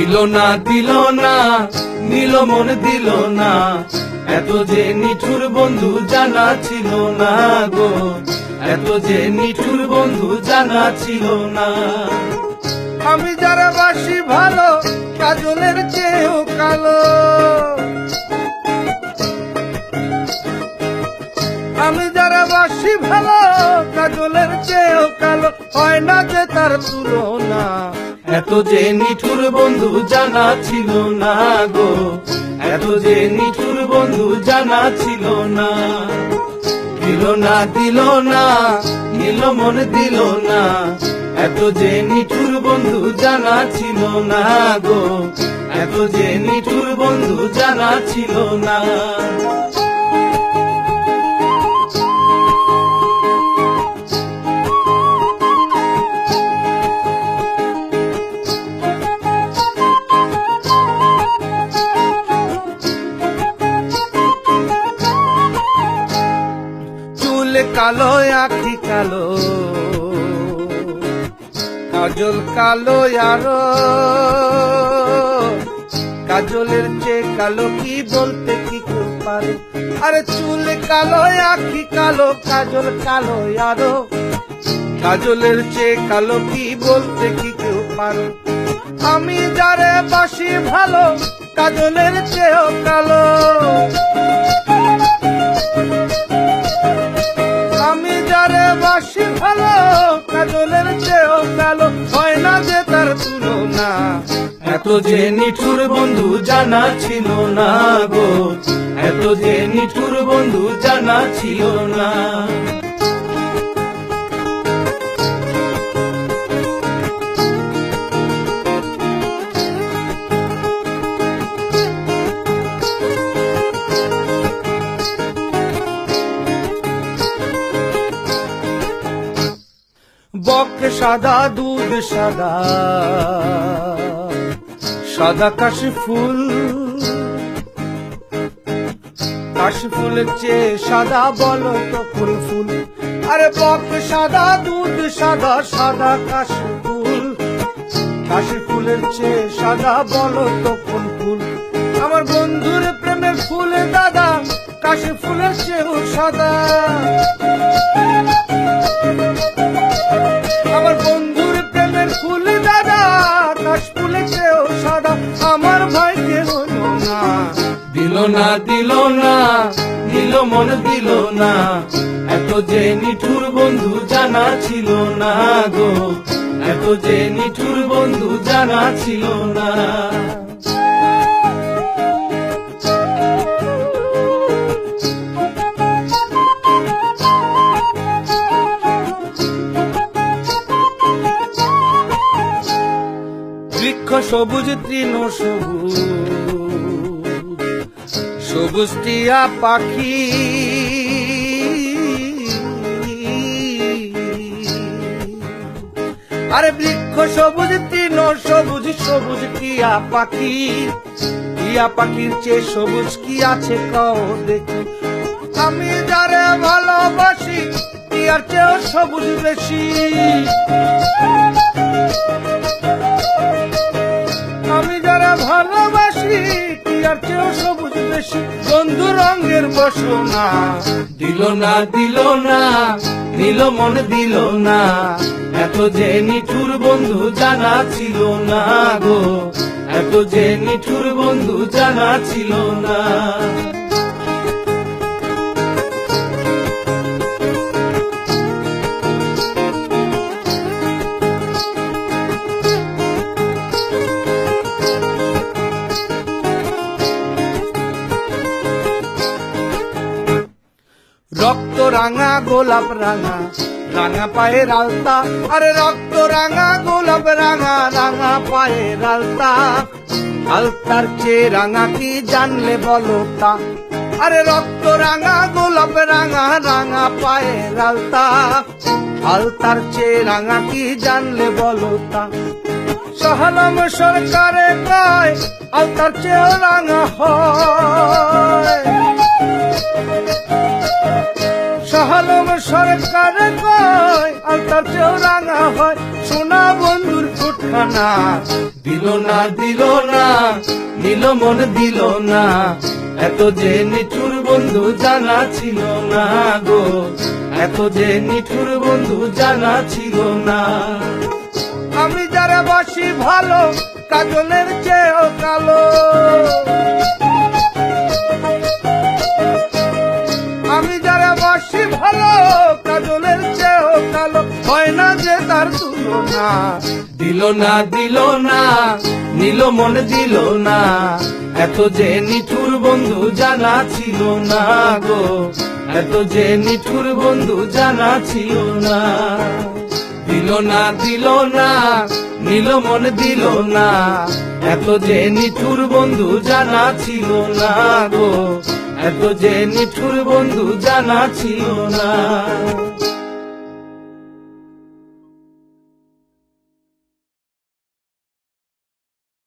দিল না নিল মন দিল না, এত যে নিঠুর বন্ধু জানা ছিল না গো, এত যে নিঠুর বন্ধু জানা ছিল না। আমি যারা বাসি ভালো কাজলের চেয়েও কালো, আমি যারা বাসি ভালো কাজলের চেয়েও কালো, হয় না যে তার তুলনা। এত যে নিঠুর বন্ধু জানা ছিল না গো, এত যে নিঠুর বন্ধু জানা ছিল না। দিল না নিল মন দিল না, এত যে নিঠুর বন্ধু জানা ছিল না গো, এত যে নিঠুর বন্ধু জানা ছিল না। কালো আখি কালো, কাজল কালো আরো, কাজলের চেয়ে কালো কি বলতে কি কেউ পারে। আরে চুল কালো আখি কালো, কাজল কালো আরো, কাজলের চেয়ে কালো কি বলতে কি কেউ পারে। আমি যারে বাসি ভালো কাজলের চেয়েও কালো, আমি যারে বাসি ভালো কাজলের চেয়েও কালো, হয় না যে তার তুলনা। এত যে নিঠুর বন্ধু জানা ছিল না গো, এত যে নিঠুর বন্ধু জানা ছিল না। বক সাদা দুধ সাদা, সাদা কাশি ফুল, কাশি ফুলের চেয়ে সাদা বলো তো কোন ফুল। আরে বক সাদা দুধ সাদা, সাদা কাশি ফুল, কাশি ফুলের চেয়ে সাদা বলো তো কোন ফুল। আমার বন্ধুর প্রেমের ফুল দাদা, কাশি ফুলের চেয়েও সাদা। আমার বন্ধুর প্রেমের ফুল দাদা, কাশ ফুলের চেয়েও সাদা, আমার ভাইকে হলো না। দিল না নিল মন দিল না, এত যে নিঠুর বন্ধু জানা ছিল না গো, এত যে নিঠুর বন্ধু জানা ছিল না। বৃক্ষ সবুজ তৃণ সবুজ, সবুজ টিয়া পাখি, আরে বৃক্ষ সবুজ তৃণ সবুজ, সবুজ টিয়া পাখি, টিয়া পাখির চেয়ে সবুজ কি আছে কও দেখি। আমি যারে ভালোবাসি টিয়ার চেয়েও সবুজ বেশি, আমি যারা ভালোবাসি টিয়ার চেয়েও সবুজ বেশি, বন্ধু রঙের বসনা। দিল না নিল মন দিল না, এত যে নিঠুর বন্ধু জানা ছিল না গো, এত যে নিঠুর বন্ধু জানা ছিল না। রক্ত রাঙা গোলাপ রাঙা, রাঙা পায়ের আলতা, আরে রক্ত রাঙা গোলাপ রাঙা, রাঙা পায়ের আলতা, আলতার চেয়ে রাঙা কি জানলে বলো তা। আরে রক্ত রাঙা গোলাপ রাঙা, রাঙা পায়ের আলতা, আলতার চেয়ে রাঙা কি জানলে বলো তা। সহলম সরকারে কয় আলতার চেয়েও রাঙা হয়, সহলম সরকারে কয় আলতার চেয়েও রাঙা হয়। সোনা বন্ধুর ফুটল খানা দিল না নিল মন দিল না, এত যে নিঠুর বন্ধু জানা ছিল না গো, এত যে নিঠুর বন্ধু জানা ছিল না। আমি যারা বাসি ভালো কাজলের চেয়েও কালো, আমি যারা বাসি ভালো কাজলের চেয়েও কালো, হয় না যে তার তুলনা। দিল না নিল মন দিল না, এত যে নিঠুর বন্ধু জানা ছিল না গো, এত যে নিঠুর বন্ধু জানা ছিল না। দিল না নিল মন দিল না, এত যে নিঠুর বন্ধু জানা ছিল না গো, এত যে নিঠুর বন্ধু জানা ছিল না।